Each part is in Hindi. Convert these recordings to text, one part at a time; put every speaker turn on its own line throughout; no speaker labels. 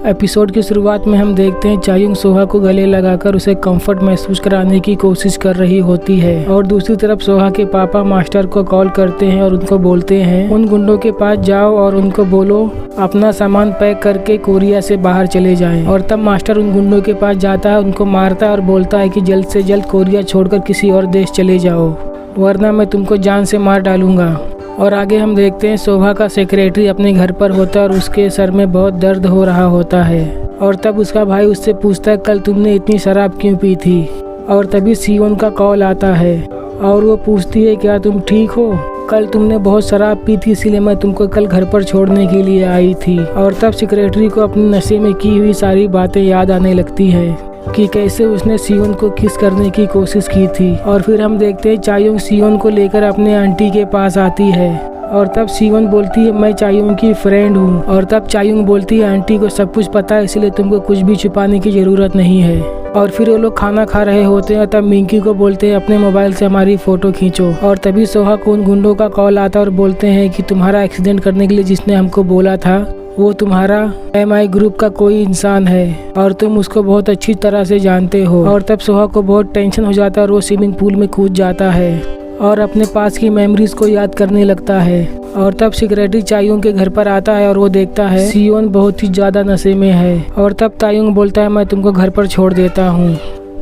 एपिसोड की शुरुआत में हम देखते हैं चायुंग सोहा को गले लगाकर उसे कंफर्ट महसूस कराने की कोशिश कर रही होती है और दूसरी तरफ सोहा के पापा मास्टर को कॉल करते हैं और उनको बोलते हैं उन गुंडों के पास जाओ और उनको बोलो अपना सामान पैक करके कोरिया से बाहर चले जाएं। और तब मास्टर उन गुंडों के पास जाता है, उनको मारता है और बोलता है कि जल्द से जल्द कोरिया छोड़कर किसी और देश चले जाओ वरना मैं तुमको जान से मार डालूंगा। और आगे हम देखते हैं सोहा का सेक्रेटरी अपने घर पर होता है और उसके सर में बहुत दर्द हो रहा होता है और तब उसका भाई उससे पूछता है कल तुमने इतनी शराब क्यों पी थी। और तभी सियोन का कॉल आता है और वो पूछती है क्या तुम ठीक हो, कल तुमने बहुत शराब पी थी इसीलिए मैं तुमको कल घर पर छोड़ने के लिए आई थी। और तब सेक्रेटरी को अपने नशे में की हुई सारी बातें याद आने लगती है कि कैसे उसने सियोन को किस करने की कोशिश की थी। और फिर हम देखते हैं चायुंग सियोन को लेकर अपने आंटी के पास आती है और तब सियोन बोलती है मैं चायुंग की फ्रेंड हूँ। और तब चायुंग बोलती है आंटी को सब कुछ पता है इसलिए तुमको कुछ भी छुपाने की जरूरत नहीं है। और फिर वो लोग खाना खा रहे होते हैं तब मिंकी को बोलते हैं अपने मोबाइल से हमारी फोटो खींचो। और तभी सोहा को उन गुंडों का कॉल आता है और बोलते हैं कि तुम्हारा एक्सीडेंट करने के लिए जिसने हमको बोला था वो तुम्हारा MI ग्रुप का कोई इंसान है और तुम उसको बहुत अच्छी तरह से जानते हो। और तब सोहा को बहुत टेंशन हो जाता है और वो स्विमिंग पूल में कूद जाता है और अपने पास की मेमोरीज को याद करने लगता है। और तब सेक्रेटरी चायुंग के घर पर आता है और वो देखता है सियोन बहुत ही ज्यादा नशे में है। और तब चायुंग बोलता है मैं तुमको घर पर छोड़ देता हूँ।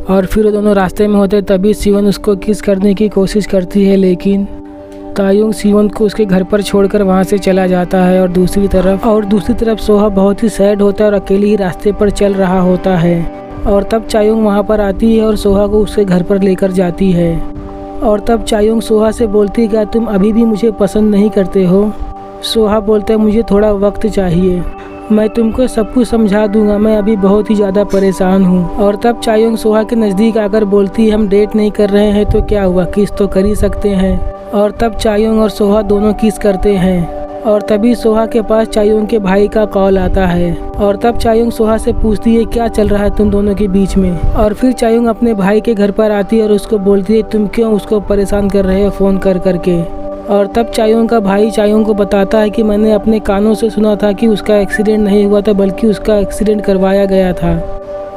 और फिर वो दोनों रास्ते में होते तभी सियोन उसको किस करने की कोशिश करती है लेकिन चायुंग सियोन को उसके घर पर छोड़कर वहां से चला जाता है। और दूसरी तरफ सोहा बहुत ही सैड होता है और अकेले ही रास्ते पर चल रहा होता है। और तब चायुंग वहां पर आती है और सोहा को उसके घर पर लेकर जाती है। और तब चायुंग सोहा से बोलती है क्या तुम अभी भी मुझे पसंद नहीं करते हो। सोहा बोलता है मुझे थोड़ा वक्त चाहिए, मैं तुमको सब कुछ समझा दूंगा, मैं अभी बहुत ही ज़्यादा परेशान हूँ। और तब चायुंग सोहा के नज़दीक आकर बोलती है हम डेट नहीं कर रहे हैं तो क्या हुआ, किस तो कर ही सकते हैं। और तब चायुंग और सोहा दोनों किस करते हैं। और तभी सोहा के पास चायुंग के भाई का कॉल आता है और तब चायुंग सोहा से पूछती है क्या चल रहा है तुम दोनों के बीच में। और फिर चायुंग अपने भाई के घर पर आती है और उसको बोलती है तुम क्यों उसको परेशान कर रहे हो फ़ोन कर करके। और तब चायुंग का भाई चायुंग को बताता है कि मैंने अपने कानों से सुना था कि उसका एक्सीडेंट नहीं हुआ था बल्कि उसका एक्सीडेंट करवाया गया था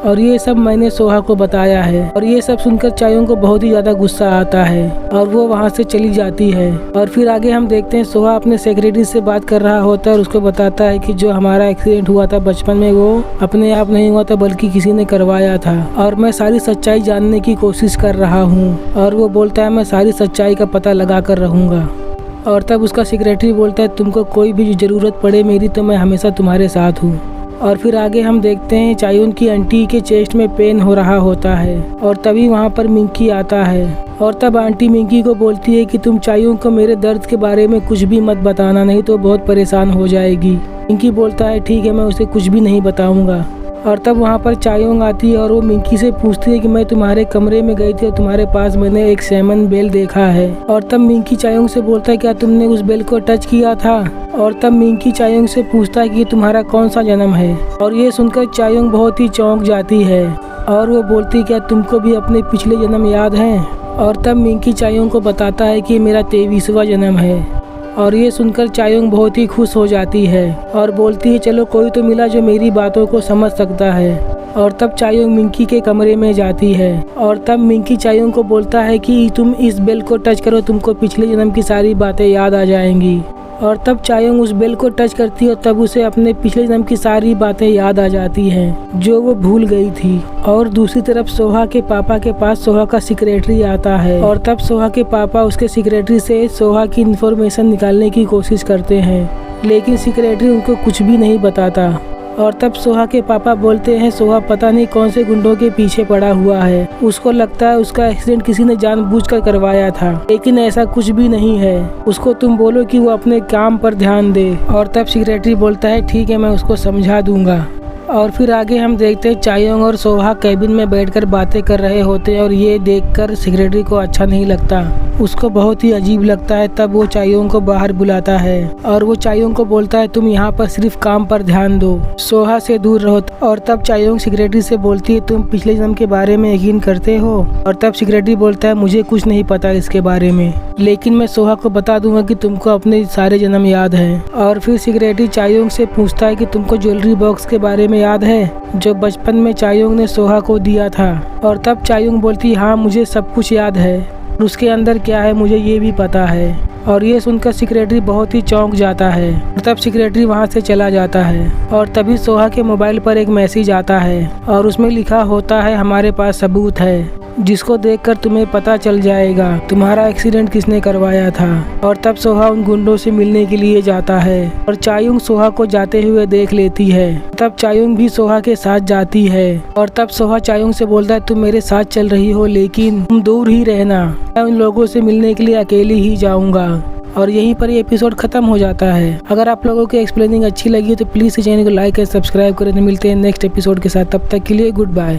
और ये सब मैंने सोहा को बताया है। और ये सब सुनकर चायुंग को बहुत ही ज़्यादा गुस्सा आता है और वो वहाँ से चली जाती है। और फिर आगे हम देखते हैं सोहा अपने सेक्रेटरी से बात कर रहा होता है और उसको बताता है कि जो हमारा एक्सीडेंट हुआ था बचपन में वो अपने आप नहीं हुआ था बल्कि किसी ने करवाया था और मैं सारी सच्चाई जानने की कोशिश कर रहा हूँ। और वो बोलता है मैं सारी सच्चाई का पता लगा कर रहूँगा। और तब उसका सेक्रेटरी बोलता है तुमको कोई भी ज़रूरत पड़े मेरी तो मैं हमेशा तुम्हारे साथ हूँ। और फिर आगे हम देखते हैं चायुंग की आंटी के चेस्ट में पेन हो रहा होता है और तभी वहाँ पर मिंकी आता है। और तब आंटी मिंकी को बोलती है कि तुम चायुंग को मेरे दर्द के बारे में कुछ भी मत बताना नहीं तो बहुत परेशान हो जाएगी। मिंकी बोलता है ठीक है मैं उसे कुछ भी नहीं बताऊंगा। और तब वहाँ पर चायुंग आती है और वो मिंकी से पूछती है कि मैं तुम्हारे कमरे में गई थी और तुम्हारे पास मैंने एक सैमन बेल देखा है। और तब मिंकी चायुंग से बोलता है क्या तुमने उस बेल को टच किया था। और तब मिंकी चायुंग से पूछता है कि तुम्हारा कौन सा जन्म है। और ये सुनकर चायुंग बहुत ही चौंक जाती है और वो बोलती है क्या तुमको भी अपने पिछले जन्म याद हैं। और तब मिंकी चायुंग को बताता है कि मेरा 23वां जन्म है। और ये सुनकर चायुंग बहुत ही खुश हो जाती है और बोलती है चलो कोई तो मिला जो मेरी बातों को समझ सकता है। और तब चायुंग मिंकी के कमरे में जाती है और तब मिंकी चायुंग को बोलता है कि तुम इस बेल को टच करो तुमको पिछले जन्म की सारी बातें याद आ जाएंगी। और तब चायुंग उस बेल को टच करती है और तब उसे अपने पिछले जन्म की सारी बातें याद आ जाती हैं जो वो भूल गई थी। और दूसरी तरफ सोहा के पापा के पास सोहा का सेक्रेटरी आता है और तब सोहा के पापा उसके सेक्रेटरी से सोहा की इन्फॉर्मेशन निकालने की कोशिश करते हैं लेकिन सेक्रेटरी उनको कुछ भी नहीं बताता। और तब सोहा के पापा बोलते हैं सोहा पता नहीं कौन से गुंडों के पीछे पड़ा हुआ है, उसको लगता है उसका एक्सीडेंट किसी ने जानबूझकर करवाया था लेकिन ऐसा कुछ भी नहीं है, उसको तुम बोलो कि वो अपने काम पर ध्यान दे। और तब सेक्रेटरी बोलता है ठीक है मैं उसको समझा दूंगा। और फिर आगे हम देखते हैं चायुंग और सोहा कैबिन में बैठकर बातें कर रहे होते हैं और ये देखकर सेक्रेटरी को अच्छा नहीं लगता, उसको बहुत ही अजीब लगता है। तब वो चायुंग को बाहर बुलाता है और वो चायुंग को बोलता है तुम यहाँ पर सिर्फ काम पर ध्यान दो, सोहा से दूर रहो। और तब चायुंग सेक्रेटरी से बोलती है तुम पिछले जन्म के बारे में यकीन करते हो। और तब सेक्रेटरी बोलता है मुझे कुछ नहीं पता इसके बारे में लेकिन मैं सोहा को बता दूंगा कि तुमको अपने सारे जन्म याद हैं। और फिर सेक्रेटरी चायुंग से पूछता है कि तुमको ज्वेलरी बॉक्स के बारे में तुम्हें याद है जो बचपन में चायुंग ने सोहा को दिया था? और तब चायुंग बोलती हाँ मुझे सब कुछ याद है, उसके अंदर क्या है मुझे ये भी पता है। और ये सुनकर सेक्रेटरी बहुत ही चौंक जाता है। तब सेक्रेटरी वहाँ से चला जाता है और तभी सोहा के मोबाइल पर एक मैसेज आता है और उसमें लिखा होता है हमारे पास सबूत है जिसको देखकर तुम्हें पता चल जाएगा तुम्हारा एक्सीडेंट किसने करवाया था। और तब सोहा उन गुंडों से मिलने के लिए जाता है और चायुंग सोहा को जाते हुए देख लेती है। तब चायुंग भी सोहा के साथ जाती है और तब सोहा चायुंग से बोलता है तुम मेरे साथ चल रही हो लेकिन तुम दूर ही रहना, मैं उन लोगों से मिलने के लिए अकेली ही जाऊंगा। और यहीं पर ये एपिसोड खत्म हो जाता है। अगर आप लोगों की एक्सप्लेनिंग अच्छी लगी तो प्लीज़ इस चैनल को लाइक और सब्सक्राइब करें। मिलते हैं नेक्स्ट एपिसोड के साथ, तब तक के लिए गुड बाय।